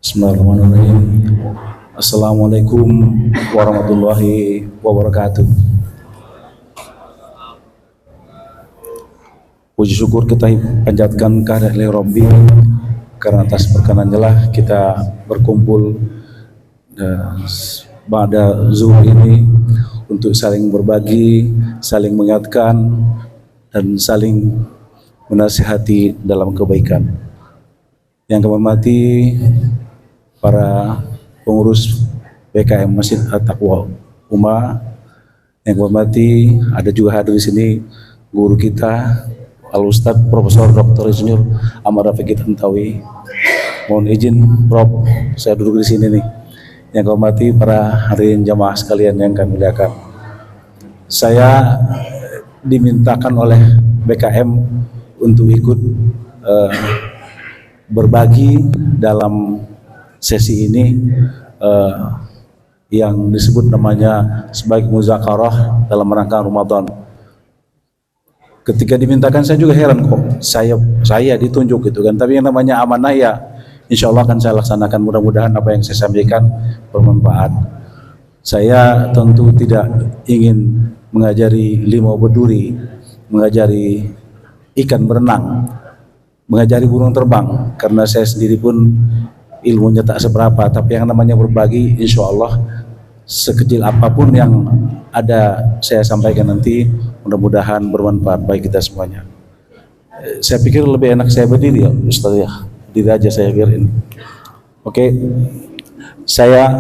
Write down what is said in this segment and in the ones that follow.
Bismillahirrahmanirrahim. Assalamualaikum warahmatullahi wabarakatuh. Puji syukur kita panjatkan kehadirat Rabbi, karena atas berkenannya lah kita berkumpul pada Zoom ini untuk saling berbagi, saling mengingatkan, dan saling menasihati dalam kebaikan. Yang kami hormati para pengurus BKM Masjid At-Taqwa Uma, yang kami hormati ada juga hadir di sini guru kita Al-Ustadz Profesor Dr. Insinyur Ahmad Rafiq Tantawi. Mohon izin Prof, saya duduk di sini nih. Yang kami hormati para hadirin jamaah sekalian yang kami muliakan. Saya dimintakan oleh BKM untuk ikut berbagi dalam sesi ini yang disebut namanya sebagai muzakarah dalam rangka Ramadan. Ketika dimintakan saya juga heran kok saya ditunjuk gitu kan, tapi yang namanya amanah ya insya Allah akan saya laksanakan. Mudah-mudahan apa yang saya sampaikan bermanfaat. Saya tentu tidak ingin mengajari limau berduri, mengajari ikan berenang, mengajari burung terbang, karena saya sendiri pun ilmunya tak seberapa. Tapi yang namanya berbagi, insya Allah sekecil apapun yang ada saya sampaikan nanti, mudah-mudahan bermanfaat bagi kita semuanya. Saya pikir lebih enak saya berdiri ya Ustaz ya, berdiri aja saya biarin. Oke, saya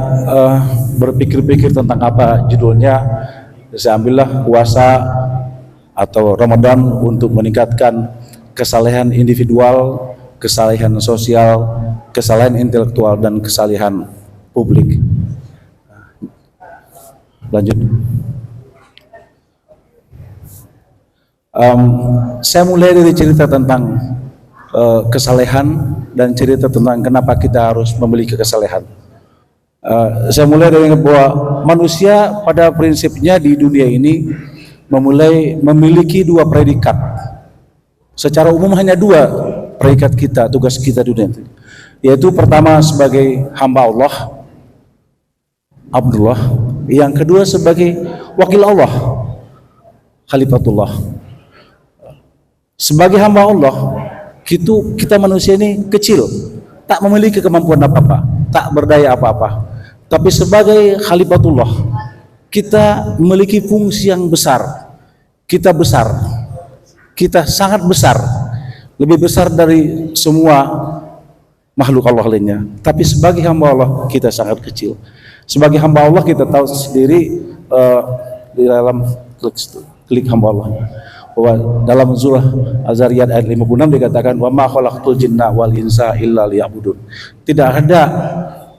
berpikir-pikir tentang apa judulnya. Saya ambillah puasa atau Ramadan untuk meningkatkan kesalehan individual, kesalehan sosial, kesalehan intelektual, dan kesalehan publik. Lanjut. Saya mulai dari cerita tentang kesalehan dan cerita tentang kenapa kita harus memiliki kesalehan. Saya mulai dari bahwa manusia pada prinsipnya di dunia ini memiliki dua predikat. Secara umum hanya dua predikat kita, tugas kita di dunia, yaitu pertama sebagai hamba Allah, Abdullah. Yang kedua sebagai wakil Allah, Khalifatullah. Sebagai hamba Allah, kita manusia ini kecil, tak memiliki kemampuan apa-apa, tak berdaya apa-apa. Tapi sebagai Khalifatullah, kita memiliki fungsi yang besar. Kita besar, kita sangat besar, lebih besar dari semua makhluk Allah lainnya. Tapi sebagai hamba Allah kita sangat kecil. Sebagai hamba Allah kita tahu sendiri di dalam klik hamba Allah, bahwa dalam surah Az-Zariyat ayat 56 dikatakan wa ma khalaqtul jinna wal insa illa liya'budun. Tidak ada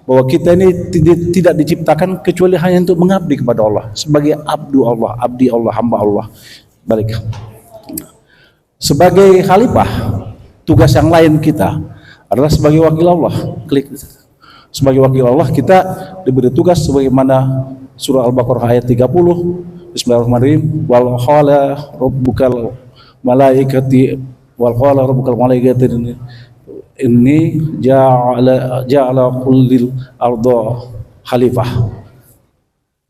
bahwa kita ini tidak diciptakan kecuali hanya untuk mengabdi kepada Allah, sebagai abdu Allah, abdi Allah, hamba Allah. Balik. Sebagai khalifah, tugas yang lain kita adalah sebagai wakil Allah. Klik. Sebagai wakil Allah kita diberi tugas sebagaimana surah Al-Baqarah ayat 30. Bismillahirrahmanirrahim. Wal qala rabbukal malaikati inni ja'ala kullil arda khalifah.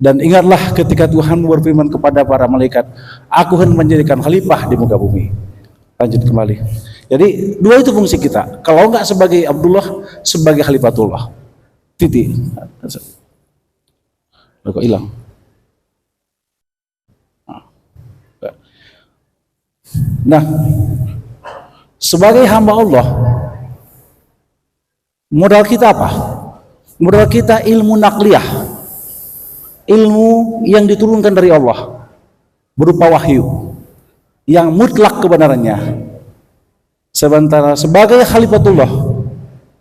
Dan ingatlah ketika Tuhan berfirman kepada para malaikat, aku akan menjadikan khalifah di muka bumi. Lanjut kembali. Jadi dua itu fungsi kita. Kalau enggak sebagai Abdullah, sebagai Khalifatullah. Titik. Kok hilang? Nah, sebagai hamba Allah, modal kita apa? Modal kita ilmu nakliyah, ilmu yang diturunkan dari Allah berupa wahyu yang mutlak kebenarannya. Sementara sebagai Khalifatullah,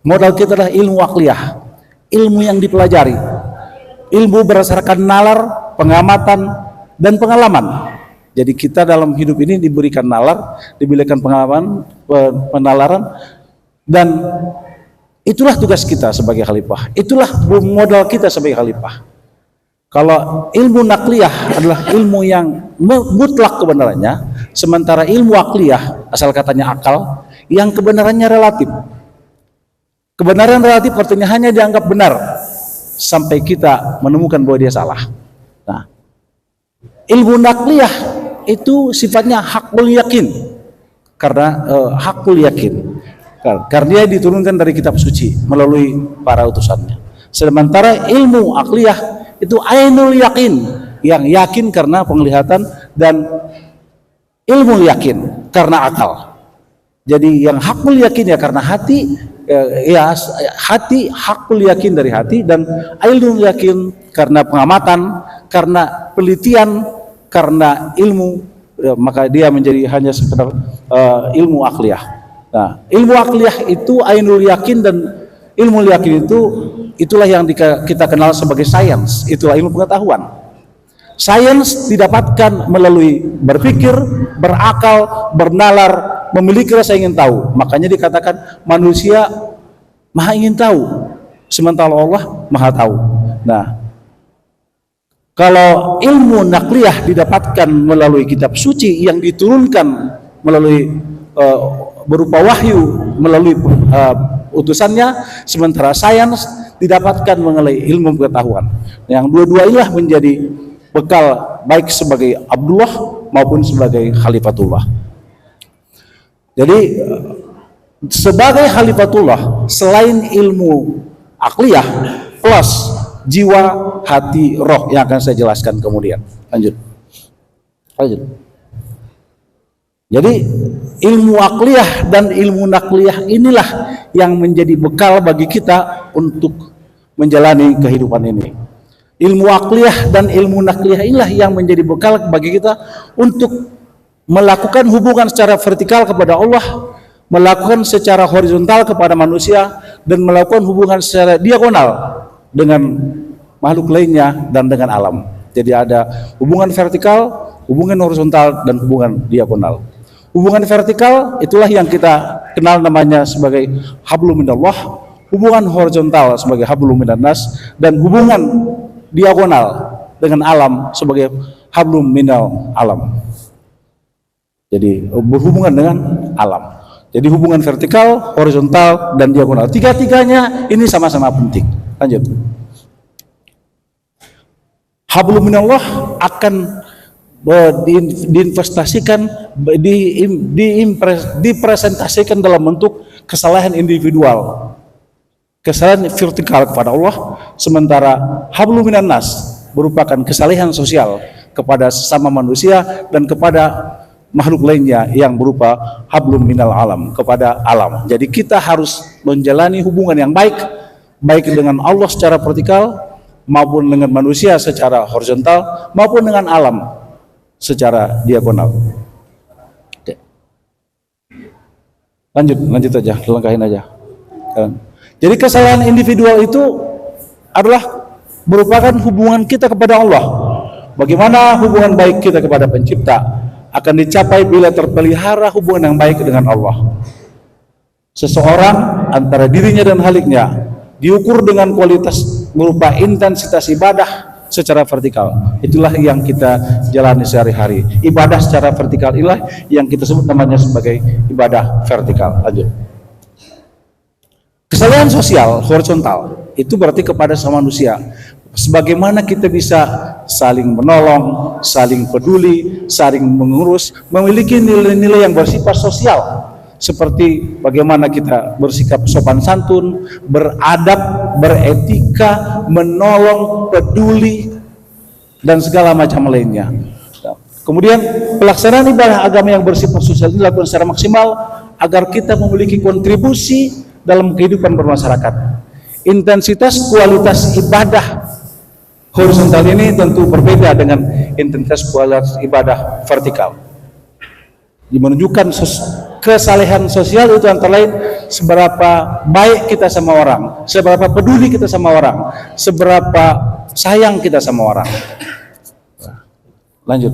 modal kita adalah ilmu akliyah, ilmu yang dipelajari, ilmu berdasarkan nalar, pengamatan, dan pengalaman. Jadi kita dalam hidup ini diberikan nalar, diberikan pengalaman, penalaran, dan itulah tugas kita sebagai khalifah. Itulah modal kita sebagai khalifah. Kalau ilmu nakliyah adalah ilmu yang mutlak kebenarannya, sementara ilmu akliyah, asal katanya akal, yang kebenarannya relatif. Kebenaran relatif artinya hanya dianggap benar sampai kita menemukan bahwa dia salah. Nah, ilmu nakliyah itu sifatnya hakul yakin, karena hakul yakin, karena dia diturunkan dari kitab suci melalui para utusannya. Sementara ilmu akliyah itu ainul yakin, yang yakin karena penglihatan, dan ilmu yakin karena akal. Jadi yang hakul yakin ya karena hati, hati hakul yakin dari hati, dan ilmu yakin karena pengamatan, karena penelitian, karena ilmu, maka dia menjadi hanya sekedar ilmu akliyah. Nah, ilmu akliyah itu ainul yakin, dan ilmu yakin itulah yang kita kenal sebagai sains, itulah ilmu pengetahuan. Sains didapatkan melalui berpikir, berakal, bernalar, memiliki rasa ingin tahu. Makanya dikatakan manusia maha ingin tahu, sementara Allah maha tahu. Nah, kalau ilmu nakliyah didapatkan melalui kitab suci yang diturunkan melalui berupa wahyu melalui utusannya, sementara sains didapatkan mengenai ilmu pengetahuan. Yang dua-dua inilah menjadi bekal baik sebagai Abdullah maupun sebagai Khalifatullah. Jadi sebagai Khalifatullah, selain ilmu akliyah plus jiwa, hati, roh yang akan saya jelaskan kemudian. Lanjut. Jadi ilmu akliyah dan ilmu nakliyah inilah yang menjadi bekal bagi kita untuk menjalani kehidupan ini. Ilmu akliyah dan ilmu nakliyah inilah yang menjadi bekal bagi kita untuk melakukan hubungan secara vertikal kepada Allah, melakukan secara horizontal kepada manusia, dan melakukan hubungan secara diagonal dengan makhluk lainnya dan dengan alam. Jadi ada hubungan vertikal, hubungan horizontal, dan hubungan diagonal. Hubungan vertikal itulah yang kita kenal namanya sebagai hablum minallah, hubungan horizontal sebagai hablum minannas, dan hubungan diagonal dengan alam sebagai hablum minal alam. Jadi berhubungan dengan alam. Jadi hubungan vertikal, horizontal, dan diagonal. Tiga-tiganya ini sama-sama penting. Lanjut. Hablum minallah akan diinvestasikan, dipresentasikan dalam bentuk kesalahan individual, kesalahan vertikal kepada Allah, sementara hablum minannas merupakan kesalahan sosial kepada sesama manusia dan kepada makhluk lainnya yang berupa hablum minal alam, kepada alam. Jadi kita harus menjalani hubungan yang baik dengan Allah secara vertikal, maupun dengan manusia secara horizontal, maupun dengan alam secara diagonal. Oke. Lanjut aja, lengkahin aja. Jadi kesalahan individual itu adalah merupakan hubungan kita kepada Allah. Bagaimana hubungan baik kita kepada Pencipta akan dicapai bila terpelihara hubungan yang baik dengan Allah. Seseorang antara dirinya dan haliknya diukur dengan kualitas berupa intensitas ibadah secara vertikal. Itulah yang kita jalani sehari-hari. Ibadah secara vertikal inilah yang kita sebut namanya sebagai ibadah vertikal. Lanjut. Kesalahan sosial horizontal itu berarti kepada sama manusia. Sebagaimana kita bisa saling menolong, saling peduli, saling mengurus, memiliki nilai-nilai yang bersifat sosial, seperti bagaimana kita bersikap sopan santun, beradab, beretika, menolong, peduli, dan segala macam lainnya. Kemudian pelaksanaan ibadah agama yang bersifat sosial dilakukan secara maksimal agar kita memiliki kontribusi dalam kehidupan bermasyarakat. Intensitas kualitas ibadah horizontal ini tentu berbeda dengan intensitas kualitas ibadah vertikal. Menunjukkan kesalehan sosial itu antara lain seberapa baik kita sama orang, seberapa peduli kita sama orang, seberapa sayang kita sama orang. Lanjut.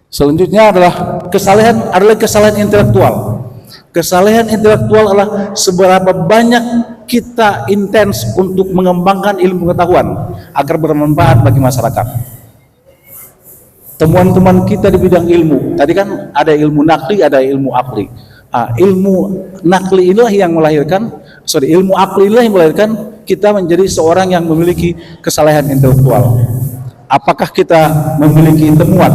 Selanjutnya adalah kesalehan intelektual. Kesalehan intelektual adalah seberapa banyak kita intens untuk mengembangkan ilmu pengetahuan agar bermanfaat bagi masyarakat. Temuan-temuan kita di bidang ilmu, tadi kan ada ilmu nakli, ada ilmu akli. Ilmu nakli inilah yang melahirkan ilmu akli inilah yang melahirkan kita menjadi seorang yang memiliki kesalehan intelektual. Apakah kita memiliki temuan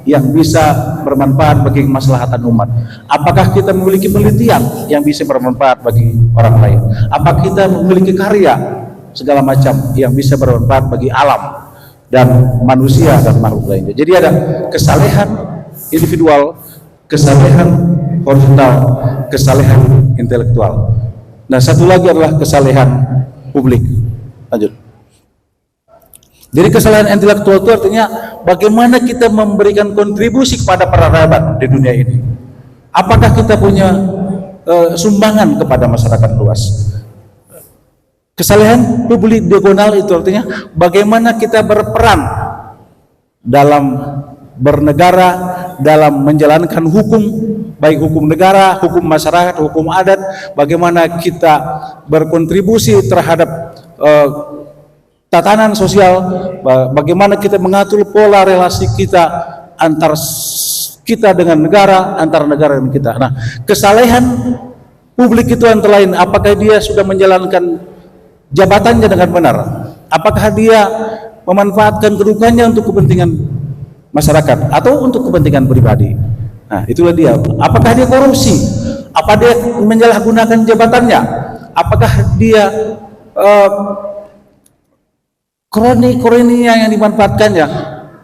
yang bisa bermanfaat bagi kemaslahatan umat? Apakah kita memiliki penelitian yang bisa bermanfaat bagi orang lain? Apakah kita memiliki karya segala macam yang bisa bermanfaat bagi alam dan manusia dan makhluk lainnya? Jadi ada kesalehan individual, kesalehan horizontal, kesalehan intelektual. Nah, satu lagi adalah kesalehan publik. Lanjut. Jadi kesalahan intelektual itu artinya bagaimana kita memberikan kontribusi kepada peradaban di dunia ini. Apakah kita punya sumbangan kepada masyarakat luas? Kesalahan publik diagonal itu artinya bagaimana kita berperan dalam bernegara, dalam menjalankan hukum, baik hukum negara, hukum masyarakat, hukum adat, bagaimana kita berkontribusi terhadap tatanan sosial, bagaimana kita mengatur pola relasi kita antar kita dengan negara, antar negara dengan kita. Nah, kesalehan publik itu antara lain, apakah dia sudah menjalankan jabatannya dengan benar, apakah dia memanfaatkan kedudukannya untuk kepentingan masyarakat atau untuk kepentingan pribadi. Nah, itulah dia. Apakah dia korupsi? Apa dia menyalahgunakan jabatannya? Apakah dia kroni yang dimanfaatkannya?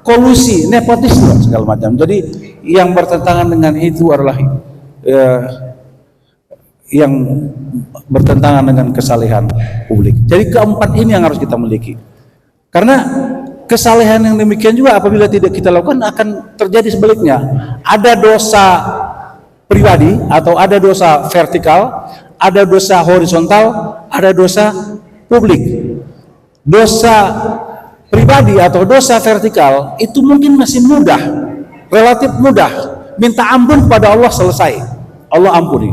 Kolusi, nepotisme, segala macam. Jadi yang bertentangan dengan itu adalah yang bertentangan dengan kesalehan publik. Jadi keempat ini yang harus kita miliki. Karena kesalehan yang demikian juga apabila tidak kita lakukan akan terjadi sebaliknya. Ada dosa pribadi atau ada dosa vertikal, ada dosa horizontal, ada dosa publik. Dosa pribadi atau dosa vertikal itu mungkin masih mudah, relatif mudah. Minta ampun kepada Allah, selesai, Allah ampuni.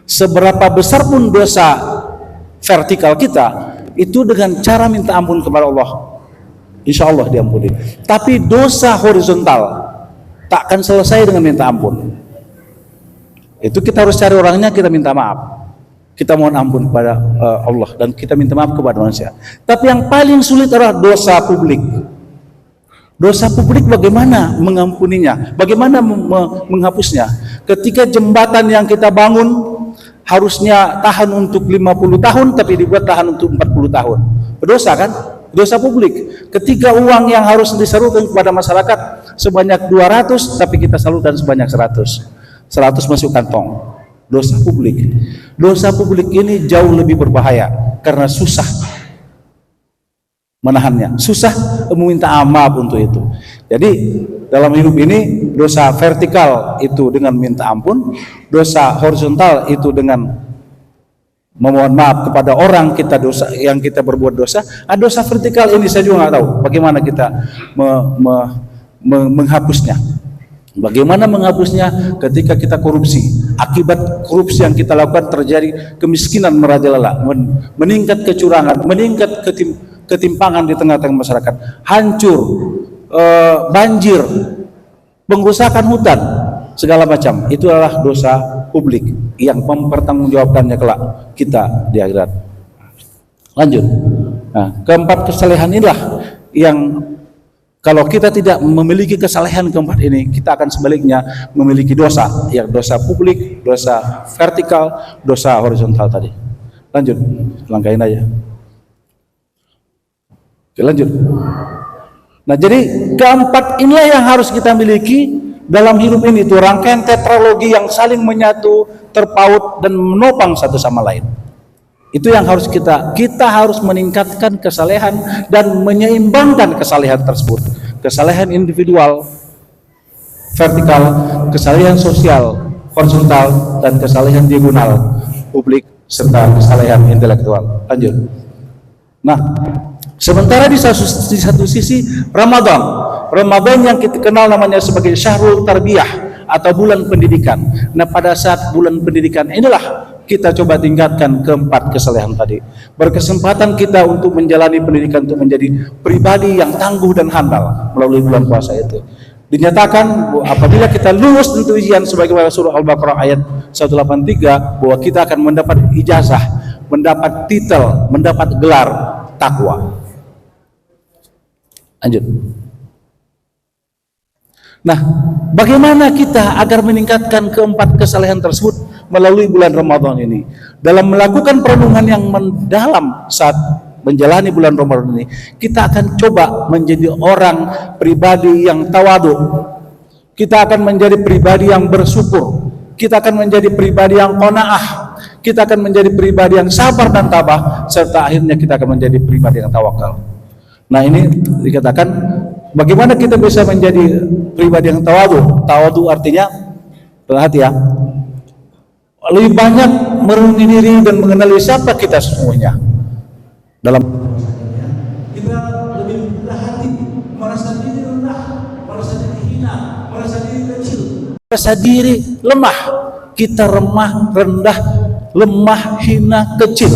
Seberapa besar pun dosa vertikal kita itu dengan cara minta ampun kepada Allah, insya Allah diampuni. Tapi dosa horizontal tak akan selesai dengan minta ampun. Itu kita harus cari orangnya, kita minta maaf, kita mohon ampun kepada Allah, dan kita minta maaf kepada manusia. Tapi yang paling sulit adalah dosa publik. Dosa publik bagaimana mengampuninya, bagaimana menghapusnya? Ketika jembatan yang kita bangun harusnya tahan untuk 50 tahun tapi dibuat tahan untuk 40 tahun. Berdosa kan? Dosa publik. Ketika uang yang harus disalurkan kepada masyarakat sebanyak 200 tapi kita salurkan sebanyak 100 masuk kantong. Dosa publik. Dosa publik ini jauh lebih berbahaya karena susah menahannya, susah meminta maaf untuk itu. Jadi dalam hidup ini dosa vertikal itu dengan minta ampun, dosa horizontal itu dengan memohon maaf kepada orang kita dosa yang kita berbuat dosa. Dosa vertikal ini saya juga nggak tahu bagaimana kita menghapusnya. Bagaimana menghapusnya? Ketika kita korupsi, akibat korupsi yang kita lakukan terjadi kemiskinan merajalela, meningkat kecurangan, meningkat ketimpangan di tengah-tengah masyarakat, hancur, banjir, pengrusakan hutan, segala macam. Itu adalah dosa publik yang mempertanggungjawabkannya kelak kita di akhirat. Lanjut. Nah, keempat kesalehan inilah yang kalau kita tidak memiliki kesalehan keempat ini, kita akan sebaliknya memiliki dosa, yang dosa publik, dosa vertikal, dosa horizontal tadi. Lanjut, langkahin aja. Oke, lanjut. Nah, jadi keempat inilah yang harus kita miliki dalam hidup ini, itu rangkaian tetralogi yang saling menyatu, terpaut dan menopang satu sama lain. Itu yang harus kita harus meningkatkan kesalehan dan menyeimbangkan kesalehan tersebut. Kesalehan individual vertikal, kesalehan sosial horizontal, dan kesalehan diagonal publik serta kesalehan intelektual. Lanjut. Nah, sementara di satu sisi Ramadan yang kita kenal namanya sebagai Syahrul Tarbiyah atau bulan pendidikan. Nah, pada saat bulan pendidikan inilah kita coba tingkatkan keempat kesalehan tadi. Berkesempatan kita untuk menjalani pendidikan untuk menjadi pribadi yang tangguh dan handal melalui bulan puasa itu. Dinyatakan apabila kita lulus tentu ujian sebagaimana surah Al-Baqarah ayat 183 bahwa kita akan mendapat ijazah, mendapat titel, mendapat gelar takwa. Lanjut. Nah, bagaimana kita agar meningkatkan keempat kesalehan tersebut melalui bulan Ramadan ini? Dalam melakukan perenungan yang mendalam saat menjalani bulan Ramadan ini, kita akan coba menjadi orang pribadi yang tawadu. Kita akan menjadi pribadi yang bersyukur. Kita akan menjadi pribadi yang qanaah. Kita akan menjadi pribadi yang sabar dan tabah, serta akhirnya kita akan menjadi pribadi yang tawakal. Nah, ini dikatakan bagaimana kita bisa menjadi pribadi yang tawadu. Tawadu artinya, perhati ya, lebih banyak merenungi diri dan mengenali siapa kita sesungguhnya. Dalam kita lebih berhati, merasa diri rendah, merasa diri hina, merasa diri kecil, merasa diri lemah. Kita remah, rendah, lemah, hina, kecil.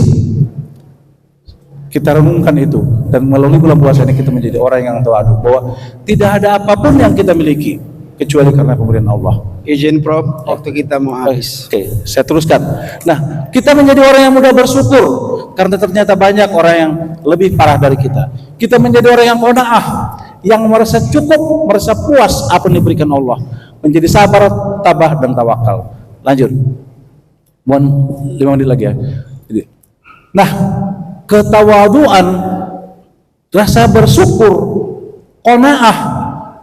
Kita renungkan itu, dan melalui bulan puasa ini kita menjadi orang yang tawadu, bahwa tidak ada apapun yang kita miliki kecuali karena pemberian Allah. Izin Prof, waktu kita mau habis. Oke, saya teruskan. Nah, kita menjadi orang yang mudah bersyukur karena ternyata banyak orang yang lebih parah dari kita. Kita menjadi orang yang qanaah, yang merasa cukup, merasa puas apa yang diberikan Allah, menjadi sabar, tabah, dan tawakal. Lanjut. Mohon 5 menit lagi ya. Nah, ketawaduan, rasa bersyukur, qanaah,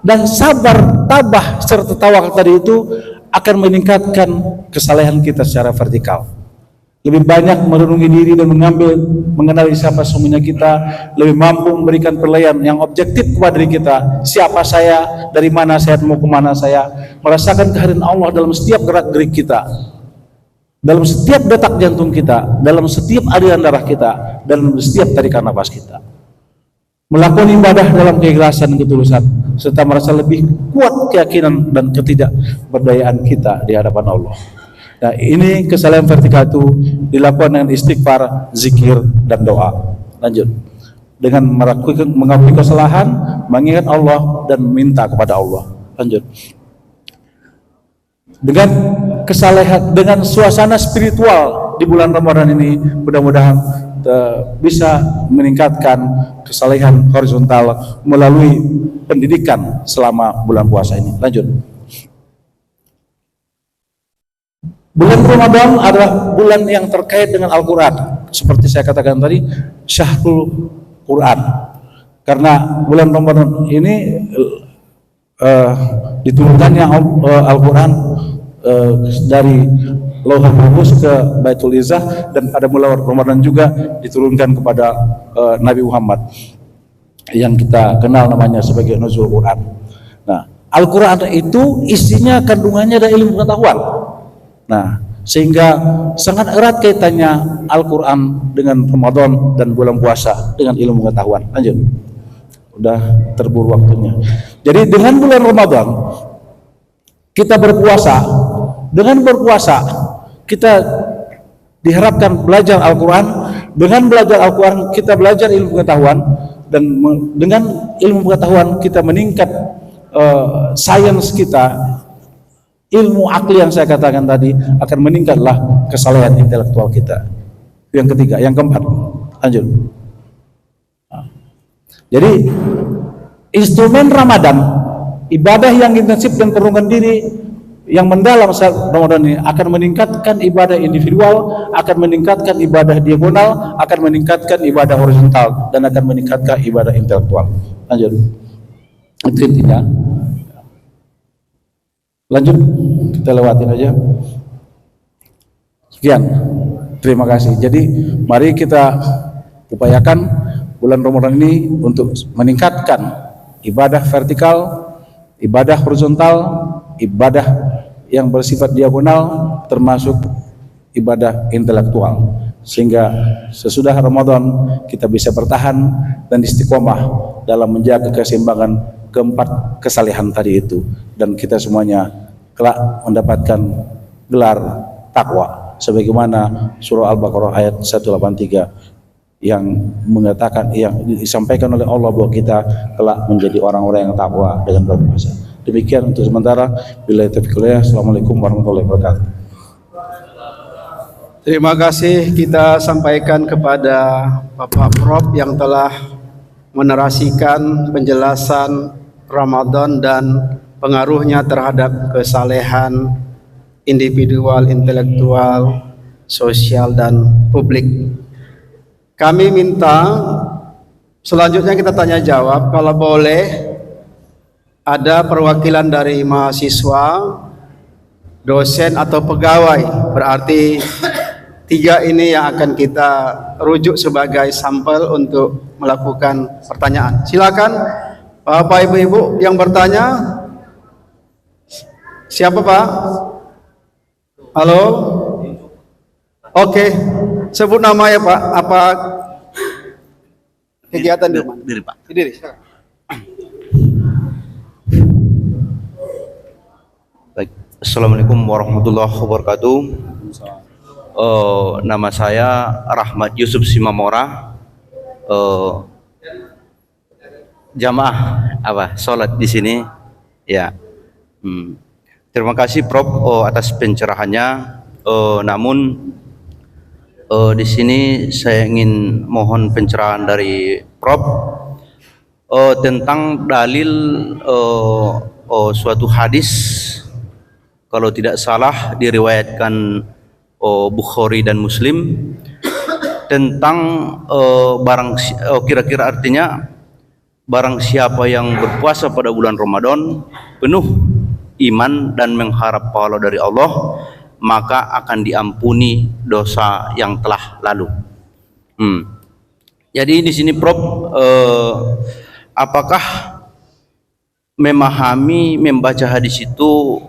dan sabar, tabah, serta tawakal tadi itu akan meningkatkan kesalehan kita secara vertikal. Lebih banyak merenungi diri dan mengenali siapa sesungguhnya kita, lebih mampu memberikan penilaian yang objektif kepada diri kita. Siapa saya, dari mana saya, mau kemana saya, merasakan kehadiran Allah dalam setiap gerak-gerik kita, dalam setiap detak jantung kita, dalam setiap aliran darah kita, dalam setiap tarikan nafas kita. Melakukan ibadah dalam keikhlasan dan ketulusan, serta merasa lebih kuat keyakinan dan ketidakberdayaan kita di hadapan Allah. Nah, ini kesalehan vertikal itu dilakukan dengan istighfar, zikir, dan doa. Lanjut. Dengan mengakui kesalahan, mengingat Allah, dan minta kepada Allah. Lanjut. Dengan kesalehan, dengan suasana spiritual di bulan Ramadan ini, mudah-mudahan bisa meningkatkan kesalehan horizontal melalui pendidikan selama bulan puasa ini. Lanjut. Bulan Ramadan adalah bulan yang terkait dengan Al-Quran. Seperti saya katakan tadi, Syahrul Quran. Karena bulan Ramadan ini diturunkannya Al-Quran dari Lauhul Mahfuz ke Baitul Izzah, dan pada bulan Ramadan juga diturunkan kepada Nabi Muhammad yang kita kenal namanya sebagai Nuzul Quran. Nah, Al-Quran itu isinya kandungannya ada ilmu pengetahuan. Nah, sehingga sangat erat kaitannya Al-Quran dengan Ramadan dan bulan puasa dengan ilmu pengetahuan. Lanjut. Udah terburu waktunya. Jadi dengan bulan Ramadan kita berpuasa. Dengan berpuasa kita diharapkan belajar Al-Quran. Dengan belajar Al-Quran kita belajar ilmu pengetahuan, dan dengan ilmu pengetahuan kita meningkat sains kita, ilmu akli yang saya katakan tadi, akan meningkatlah kesalehan intelektual kita. Yang ketiga, yang keempat, lanjut. Jadi instrumen Ramadan, ibadah yang intensif dan perenungan diri yang mendalam saat Ramadan ini akan meningkatkan ibadah individual, akan meningkatkan ibadah diagonal, akan meningkatkan ibadah horizontal, dan akan meningkatkan ibadah intelektual. Lanjut. Itu intinya. Lanjut, kita lewatin aja. Sekian, terima kasih. Jadi mari kita upayakan bulan Ramadan ini untuk meningkatkan ibadah vertikal, ibadah horizontal, ibadah yang bersifat diagonal, termasuk ibadah intelektual, sehingga sesudah Ramadan kita bisa bertahan dan istiqomah dalam menjaga keseimbangan keempat kesalehan tadi itu, dan kita semuanya kelak mendapatkan gelar takwa sebagaimana surah Al-Baqarah ayat 183 yang mengatakan, yang disampaikan oleh Allah bahwa kita kelak menjadi orang-orang yang takwa dengan berpuasa. Demikian untuk sementara. Billahi taufiq wal hidayah. Assalamualaikum warahmatullahi wabarakatuh. Terima kasih kita sampaikan kepada Bapak Prof yang telah menerasikan penjelasan Ramadan dan pengaruhnya terhadap kesalehan individual, intelektual, sosial, dan publik. Kami minta selanjutnya kita tanya jawab, kalau boleh ada perwakilan dari mahasiswa, dosen atau pegawai, berarti tiga ini yang akan kita rujuk sebagai sampel untuk melakukan pertanyaan. Silakan Bapak Ibu-ibu yang bertanya. Siapa Pak? Halo? Oke, sebut nama ya Pak. Apa kegiatan di rumah? Diri Pak. Diri. Baik. Assalamualaikum warahmatullahi wabarakatuh. Nama saya Rahmat Yusuf Simamora. Jamaah sholat di sini. Ya. Terima kasih Prof atas pencerahannya. Namun di sini saya ingin mohon pencerahan dari Prof tentang dalil suatu hadis, kalau tidak salah diriwayatkan Bukhari dan Muslim, tentang kira-kira artinya barang siapa yang berpuasa pada bulan Ramadan penuh iman dan mengharap pahala dari Allah, maka akan diampuni dosa yang telah lalu. Jadi di sini Prof, apakah memahami membaca hadis itu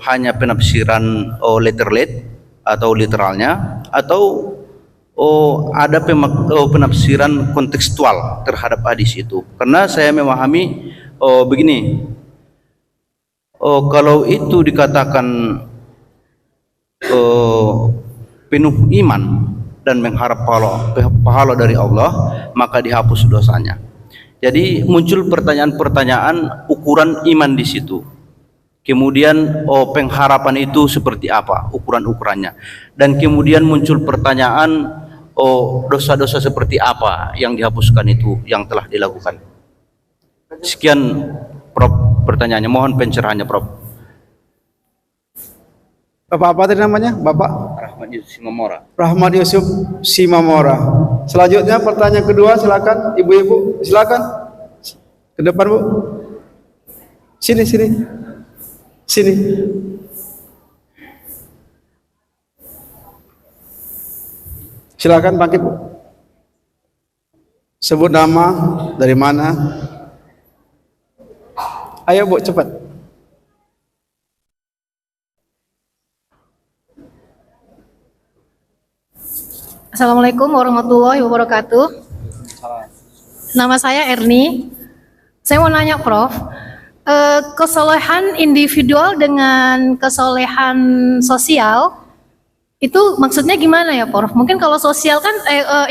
hanya penafsiran letterlet atau literalnya, atau ada penafsiran kontekstual terhadap hadis itu? Karena saya memahami begini, kalau itu dikatakan penuh iman dan mengharap pahala dari Allah, maka dihapus dosanya. Jadi muncul pertanyaan-pertanyaan ukuran iman di situ. Kemudian pengharapan itu seperti apa ukuran-ukurannya, dan kemudian muncul pertanyaan dosa-dosa seperti apa yang dihapuskan itu yang telah dilakukan. Sekian Prof pertanyaannya, mohon pencerahannya Prof. Bapak apa tadi namanya? Bapak Rahmat Yusuf Simamora. Rahmat Yusuf Simamora. Selanjutnya pertanyaan kedua, silakan ibu-ibu, silakan ke depan Bu. Sini. Silakan bangkit Bu. Sebut nama, dari mana? Ayo Bu, cepat. Assalamualaikum warahmatullahi wabarakatuh. Nama saya Erni. Saya mau nanya Prof, kesolehan individual dengan kesolehan sosial itu maksudnya gimana ya Prof? Mungkin kalau sosial kan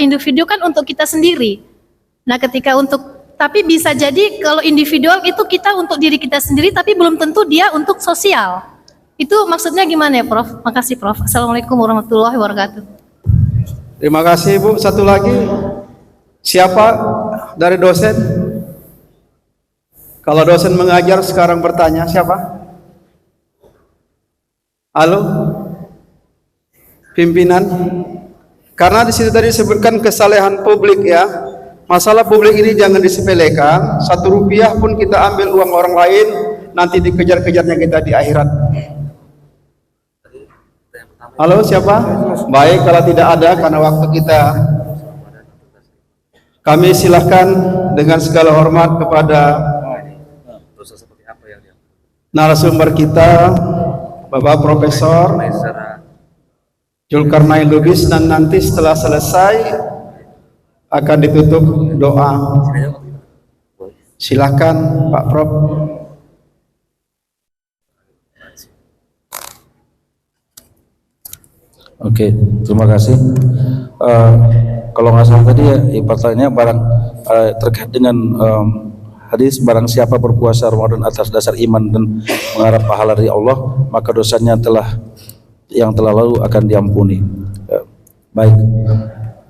individu kan untuk kita sendiri. Nah ketika tapi bisa jadi kalau individual itu kita untuk diri kita sendiri, tapi belum tentu dia untuk sosial. Itu maksudnya gimana ya Prof? Makasih Prof. Assalamualaikum warahmatullahi wabarakatuh. Terima kasih Bu. Satu lagi, siapa dari dosen? Kalau dosen mengajar sekarang bertanya, siapa? Halo? Pimpinan? Karena di situ tadi disebutkan kesalehan publik ya. Masalah publik ini jangan disepelekan. 1 rupiah pun kita ambil uang orang lain, nanti dikejar-kejarnya kita di akhirat. Halo, siapa? Baik, kalau tidak ada karena waktu kita, kami silahkan dengan segala hormat kepada narasumber kita, Bapak Profesor Zulkarnain Lubis, dan nanti setelah selesai akan ditutup doa. Silakan Pak Prof. Oke, terima kasih. Kalau nggak salah tadi ya pertanyaannya terkait dengan hadis, barang siapa berpuasa Ramadan atas dasar iman dan mengharap pahala dari Allah, maka dosanya telah yang telah lalu akan diampuni. Baik,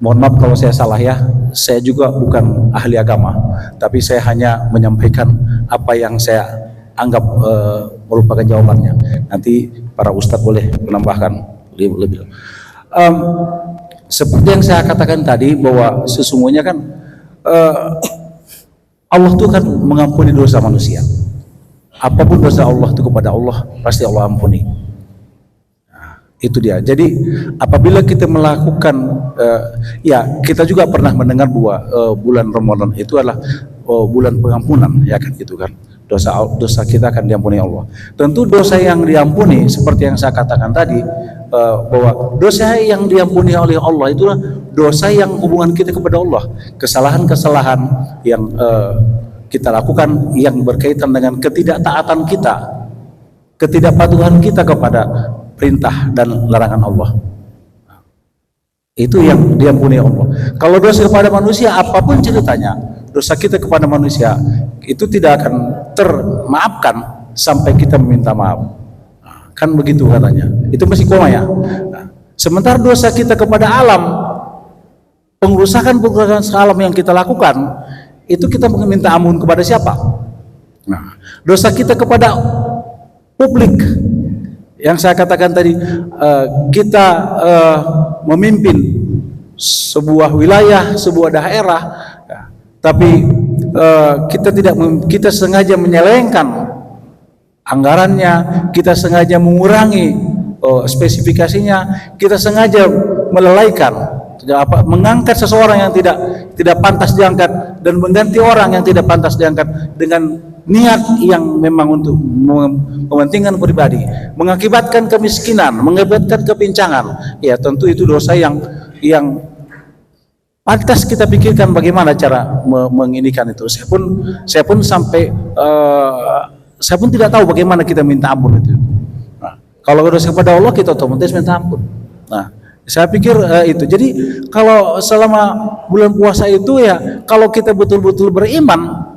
mohon maaf kalau saya salah ya, saya juga bukan ahli agama, tapi saya hanya menyampaikan apa yang saya anggap merupakan jawabannya. Nanti para ustadz boleh menambahkan lebih. Seperti yang saya katakan tadi, bahwa sesungguhnya kan Allah itu kan mengampuni dosa manusia. Apapun dosa Allah itu kepada Allah pasti Allah ampuni. Itu dia. Jadi apabila kita melakukan ya, kita juga pernah mendengar bahwa bulan Ramadan itu adalah bulan pengampunan, ya kan gitu kan. Dosa kita akan diampuni Allah. Tentu dosa yang diampuni seperti yang saya katakan tadi, bahwa dosa yang diampuni oleh Allah itulah dosa yang hubungan kita kepada Allah. Kesalahan-kesalahan yang kita lakukan yang berkaitan dengan ketidaktaatan kita, ketidakpatuhan kita kepada perintah dan larangan Allah, itu yang diampuni Allah. Kalau dosa kepada manusia, apapun ceritanya, dosa kita kepada manusia itu tidak akan termaafkan sampai kita meminta maaf. Kan begitu katanya. Itu masih koma ya. Sementara dosa kita kepada alam, pengerusakan alam yang kita lakukan, itu kita meminta ampun kepada siapa? Nah, dosa kita kepada publik, yang saya katakan tadi, kita memimpin sebuah wilayah, sebuah daerah, ya, tapi kita sengaja menyelewengkan anggarannya, kita sengaja mengurangi spesifikasinya, kita sengaja melalaikan, mengangkat seseorang yang tidak pantas diangkat dan mengganti orang yang tidak pantas diangkat dengan niat yang memang untuk mementingkan pribadi, mengakibatkan kemiskinan, mengakibatkan kepincangan. Ya tentu itu dosa yang pantas kita pikirkan bagaimana cara menginikan itu. Saya pun sampai saya pun tidak tahu bagaimana kita minta ampun itu. Nah, kalau dosa kepada Allah kita otomatis minta ampun. Nah, saya pikir itu. Jadi kalau selama bulan puasa itu ya, kalau kita betul-betul beriman,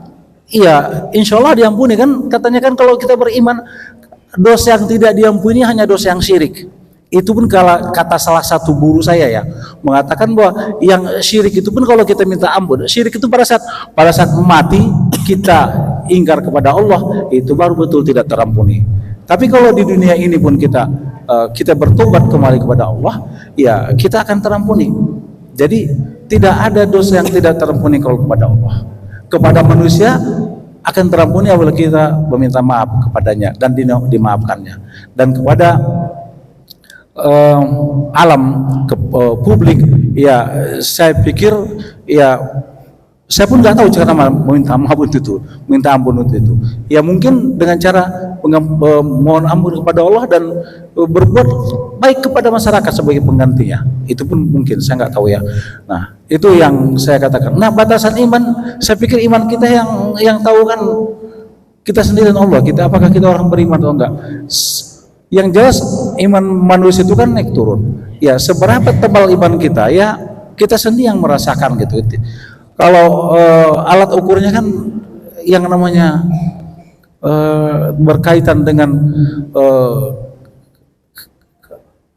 iya, insya Allah diampuni kan. Katanya kan kalau kita beriman, dosa yang tidak diampuni hanya dosa yang syirik. Itu pun kalau kata salah satu guru saya ya, mengatakan bahwa yang syirik itu pun kalau kita minta ampun, syirik itu pada saat mati kita ingkar kepada Allah, itu baru betul tidak terampuni. Tapi kalau di dunia ini pun kita bertobat kembali kepada Allah, ya kita akan terampuni. Jadi tidak ada dosa yang tidak terampuni kalau kepada Allah. Kepada manusia akan terampuni apabila kita meminta maaf kepadanya dan dimaafkannya. Dan kepada alam publik, ya saya pikir ya, saya pun nggak tahu cara meminta maaf untuk itu, minta ampun untuk itu. Ya mungkin dengan cara mohon ampun kepada Allah dan berbuat baik kepada masyarakat sebagai penggantinya. Itu pun mungkin, saya nggak tahu ya. Nah itu yang saya katakan. Nah batasan iman, saya pikir iman kita yang tahu kan kita sendiri dan Allah. Apakah kita orang beriman atau enggak? Yang jelas iman manusia itu kan naik turun. Ya seberapa tebal iman kita, ya kita sendiri yang merasakan gitu. Kalau alat ukurnya kan yang namanya berkaitan dengan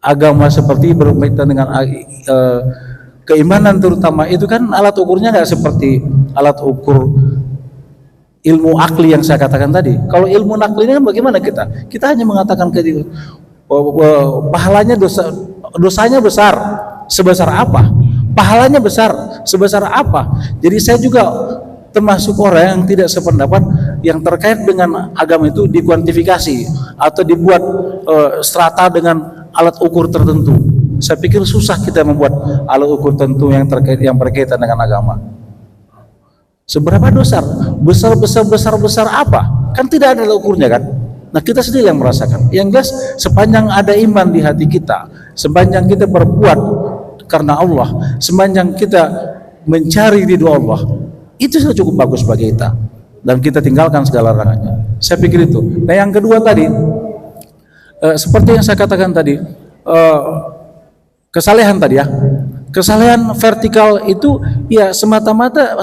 agama, seperti berkaitan dengan keimanan terutama, itu kan alat ukurnya nggak seperti alat ukur ilmu akli yang saya katakan tadi. Kalau ilmu akli ini kan bagaimana kita hanya mengatakan pahalanya dosanya besar sebesar apa, pahalanya besar sebesar apa. Jadi saya juga termasuk orang yang tidak sependapat yang terkait dengan agama itu dikuantifikasi atau dibuat strata dengan alat ukur tertentu. Saya pikir susah kita membuat alat ukur tertentu yang berkaitan dengan agama. Seberapa besar apa? Kan tidak ada ukurnya kan? Nah kita sendiri yang merasakan. Yang jelas sepanjang ada iman di hati kita, sepanjang kita berbuat karena Allah, sepanjang kita mencari ridho Allah, itu sudah cukup bagus bagi kita. Dan kita tinggalkan segala larangannya. Saya pikir itu. Nah yang kedua tadi, seperti yang saya katakan tadi, kesalehan tadi ya. Kesalehan vertikal itu ya semata-mata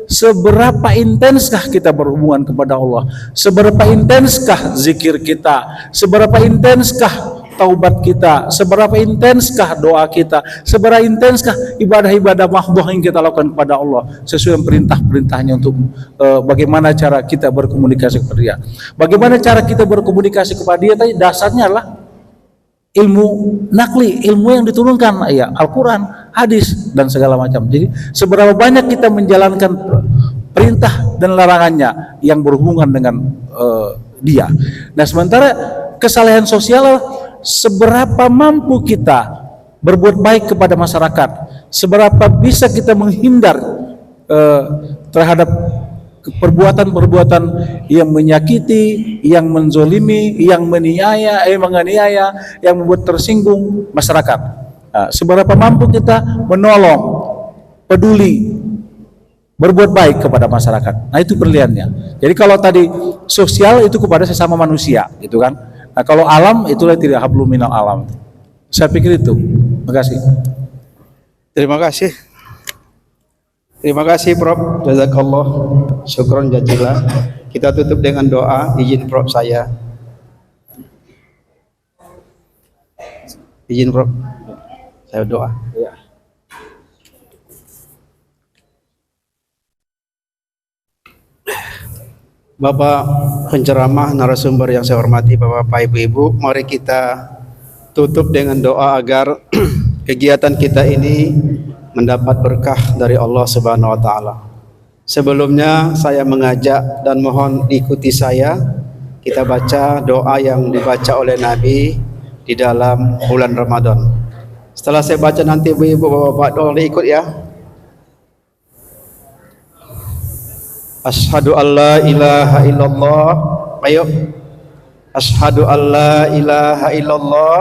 seberapa intenskah kita berhubungan kepada Allah, seberapa intenskah zikir kita, seberapa intenskah taubat kita, seberapa intenskah doa kita, seberapa intenskah ibadah-ibadah mahdhah yang kita lakukan kepada Allah sesuai dengan perintah-perintahnya untuk bagaimana cara kita berkomunikasi kepada Dia. Bagaimana cara kita berkomunikasi kepada Dia tadi dasarnya adalah ilmu nakli, ilmu yang diturunkan, ya Al-Quran, hadis dan segala macam. Jadi seberapa banyak kita menjalankan perintah dan larangannya yang berhubungan dengan Dia. Nah, sementara kesalehan sosial, seberapa mampu kita berbuat baik kepada masyarakat, seberapa bisa kita menghindar terhadap perbuatan-perbuatan yang menyakiti, yang menzolimi, yang menganiaya, yang membuat tersinggung masyarakat. Nah, seberapa mampu kita menolong, peduli, berbuat baik kepada masyarakat. Nah, itu pilihannya. Jadi kalau tadi sosial itu kepada sesama manusia, gitu kan. Nah, kalau alam itulah tidak hablum minal alam. Saya pikir itu. Terima kasih. Terima kasih. Terima kasih Prof. Jazakallah. Syukron jazilah. Kita tutup dengan doa. Izin Prof saya. Izin Prof. Saya doa. Bapak penceramah, narasumber yang saya hormati, Bapak Ibu-ibu, mari kita tutup dengan doa agar kegiatan kita ini mendapat berkah dari Allah Subhanahu wa taala. Sebelumnya saya mengajak dan mohon diikuti saya, kita baca doa yang dibaca oleh Nabi di dalam bulan Ramadan. Setelah saya baca nanti Ibu-ibu, Bapak-bapak tolong diikut ya. Asyhadu an la ilaha illallah. Ayo. Asyhadu an la ilaha illallah.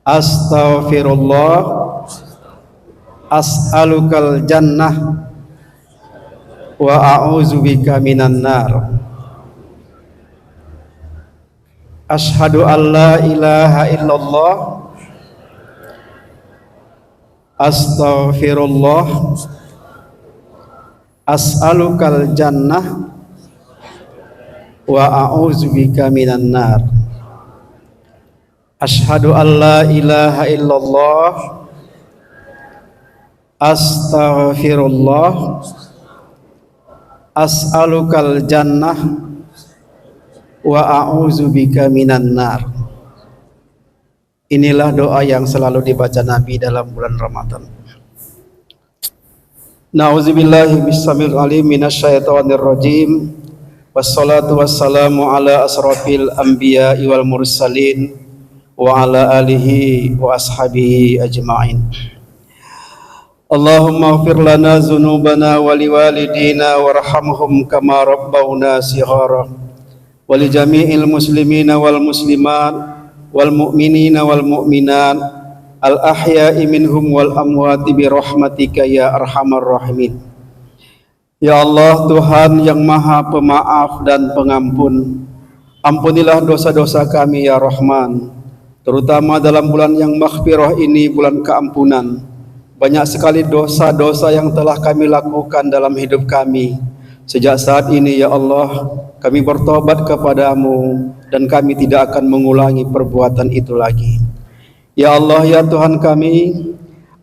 Astaghfirullah. As'alukal jannah wa a'udzubika minan nar. Asyhadu an la ilaha illallah. Astaghfirullah. As'alukal jannah wa a'udzubika minan nar. Asyhadu an la ilaha illallah. Astaghfirullah. As'alukal jannah wa a'udzubika minan nar. Inilah doa yang selalu dibaca Nabi dalam bulan Ramadan. Na'udzubillahi bismillahil alim minasyaitonir rajim. Wassalatu wassalamu ala asrafil anbiya'i wal mursalin wa ala alihi wa ashabihi ajma'in. Allahumma ighfir lana dzunubana wa liwalidina warhamhum kama rabbawna shighara wa li jami'il muslimina wal muslimat wal mu'minina wal mu'minat al-ahya'i minhum wal amwati bi rahmatika ya arhamar rahimin. Ya Allah, Tuhan yang Maha Pemaaf dan Pengampun, ampunilah dosa-dosa kami ya Rahman, terutama dalam bulan yang maghfirah ini, bulan keampunan. Banyak sekali dosa-dosa yang telah kami lakukan dalam hidup kami. Sejak saat ini ya Allah, kami bertobat kepadamu dan kami tidak akan mengulangi perbuatan itu lagi. Ya Allah, ya Tuhan kami,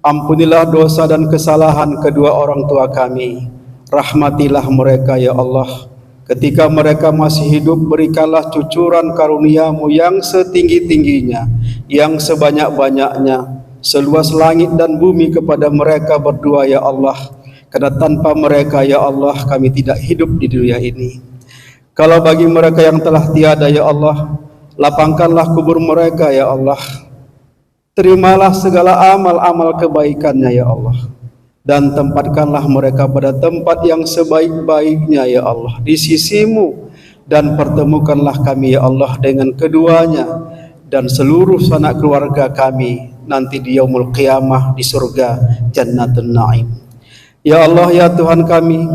ampunilah dosa dan kesalahan kedua orang tua kami. Rahmatilah mereka ya Allah. Ketika mereka masih hidup, berikanlah cucuran karunia-Mu yang setinggi-tingginya, yang sebanyak-banyaknya, seluas langit dan bumi kepada mereka berdua ya Allah. Karena tanpa mereka ya Allah, kami tidak hidup di dunia ini. Kalau bagi mereka yang telah tiada ya Allah, lapangkanlah kubur mereka ya Allah. Terimalah segala amal-amal kebaikannya ya Allah, dan tempatkanlah mereka pada tempat yang sebaik-baiknya ya Allah di sisi-Mu, dan pertemukanlah kami ya Allah dengan keduanya dan seluruh sanak keluarga kami nanti di yaumul qiyamah di surga Jannatun Naim. Ya Allah, ya Tuhan kami,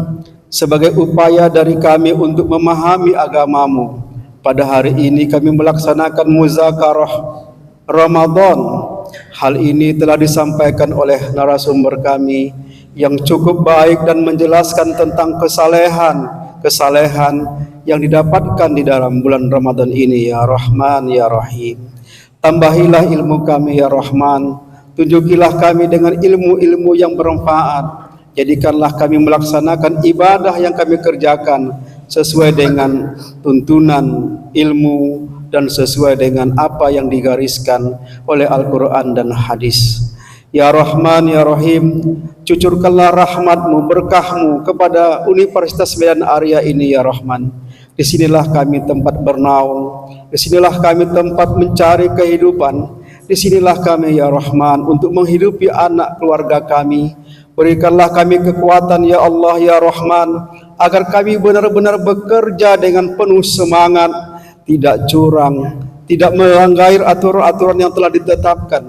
sebagai upaya dari kami untuk memahami agama-Mu, pada hari ini kami melaksanakan muzakarah Ramadan. Hal ini telah disampaikan oleh narasumber kami yang cukup baik dan menjelaskan tentang kesalehan kesalehan yang didapatkan di dalam bulan Ramadan ini ya Rahman ya Rahim. Tambahilah ilmu kami ya Rahman, tunjukilah kami dengan ilmu-ilmu yang bermanfaat. Jadikanlah kami melaksanakan ibadah yang kami kerjakan sesuai dengan tuntunan ilmu dan sesuai dengan apa yang digariskan oleh Al-Quran dan hadis. Ya Rahman ya Rahim, cucurkanlah rahmatmu, berkahmu kepada Universitas Medan Arya ini ya Rahman. Disinilah kami tempat bernaung, disinilah kami tempat mencari kehidupan, disinilah kami ya Rahman untuk menghidupi anak keluarga kami. Berikanlah kami kekuatan ya Allah ya Rahman, agar kami benar-benar bekerja dengan penuh semangat, tidak curang, tidak melanggar aturan-aturan yang telah ditetapkan.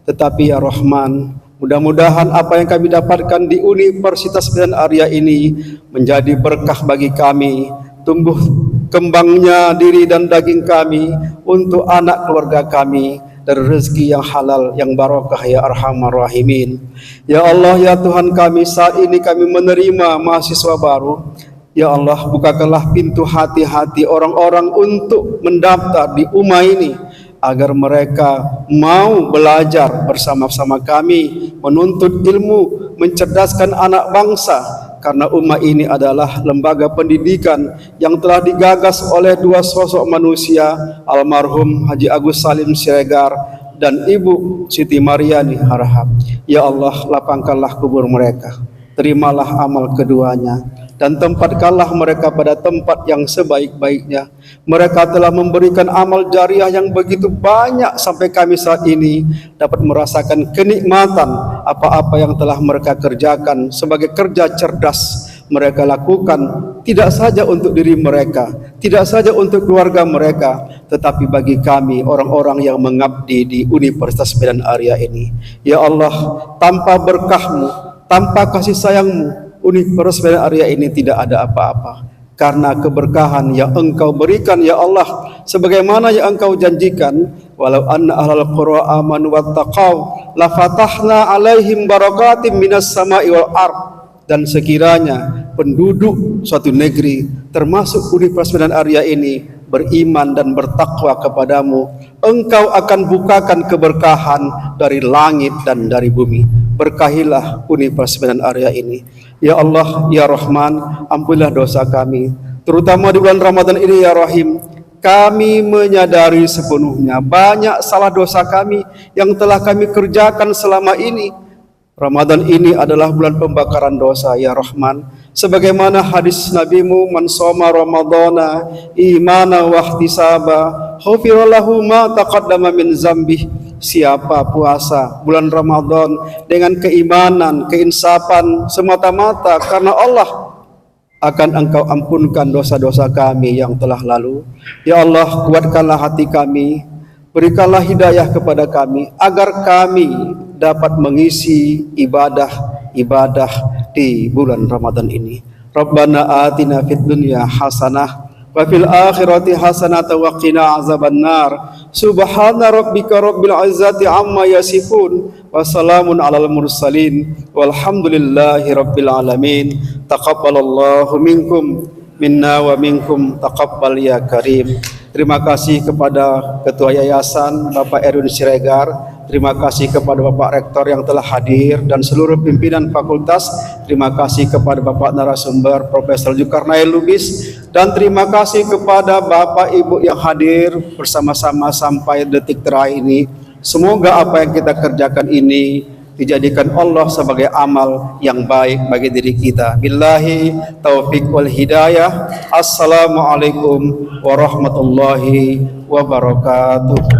Tetapi ya Rahman, mudah-mudahan apa yang kami dapatkan di Universitas Medan Arya ini menjadi berkah bagi kami, tumbuh kembangnya diri dan daging kami untuk anak keluarga kami, dari rezeki yang halal yang barakah ya Arhamar Rahimin. Ya Allah ya Tuhan kami, saat ini kami menerima mahasiswa baru. Ya Allah, bukakanlah pintu hati-hati orang-orang untuk mendaftar di UMA ini, agar mereka mau belajar bersama-sama kami, menuntut ilmu, mencerdaskan anak bangsa. Karena UMA ini adalah lembaga pendidikan yang telah digagas oleh dua sosok manusia, almarhum Haji Agus Salim Siregar dan Ibu Siti Mariani Harahap. Ya Allah, lapangkanlah kubur mereka, terimalah amal keduanya, dan tempatkanlah mereka pada tempat yang sebaik-baiknya. Mereka telah memberikan amal jariah yang begitu banyak sampai kami saat ini dapat merasakan kenikmatan apa-apa yang telah mereka kerjakan sebagai kerja cerdas. Mereka lakukan tidak saja untuk diri mereka, tidak saja untuk keluarga mereka, tetapi bagi kami orang-orang yang mengabdi di Universitas Medan Arya ini. Ya Allah, tanpa berkah-Mu, tanpa kasih sayang-Mu, Universitas Medan Arya ini tidak ada apa-apa. Karena keberkahan yang Engkau berikan ya Allah, sebagaimana yang Engkau janjikan, walau anna ahlal qura amanu wattaqau la fatahna alaihim barakatim minas sama'i wal ard. Dan sekiranya penduduk suatu negeri termasuk Universitas Medan Arya ini beriman dan bertakwa kepadamu, Engkau akan bukakan keberkahan dari langit dan dari bumi. Berkahilah Universitas Medan Arya ini. Ya Allah, ya Rahman, ampunilah dosa kami, terutama di bulan Ramadan ini ya Rahim. Kami menyadari sepenuhnya banyak salah dosa kami yang telah kami kerjakan selama ini. Ramadan ini adalah bulan pembakaran dosa ya Rahman. Sebagaimana hadis Nabi-Mu, man shoma ramadhana imana wa ihtisaba ghufira lahu ma taqaddama min zambih. Siapa puasa bulan Ramadan dengan keimanan, keinsapan semata-mata karena Allah, akan Engkau ampunkan dosa-dosa kami yang telah lalu. Ya Allah, kuatkanlah hati kami, berikanlah hidayah kepada kami, agar kami dapat mengisi ibadah-ibadah di bulan Ramadan ini. Rabbana atina fid dunya hasanah wa fil akhirati hasanatan wa qina azabannar. Subhana rabbika rabbil izzati amma yasifun wa salamun alal mursalin walhamdulillahi rabbil alamin. Taqabbalallahu minkum minna wa minkum taqabbal ya karim. Terima kasih kepada Ketua Yayasan Bapak Erwin Siregar, terima kasih kepada Bapak Rektor yang telah hadir dan seluruh pimpinan fakultas, terima kasih kepada Bapak narasumber Profesor Zulkarnain Lubis, dan terima kasih kepada Bapak Ibu yang hadir bersama-sama sampai detik terakhir ini. Semoga apa yang kita kerjakan ini dijadikan Allah sebagai amal yang baik bagi diri kita. Billahi taufiq wal hidayah. Assalamualaikum warahmatullahi wabarakatuh.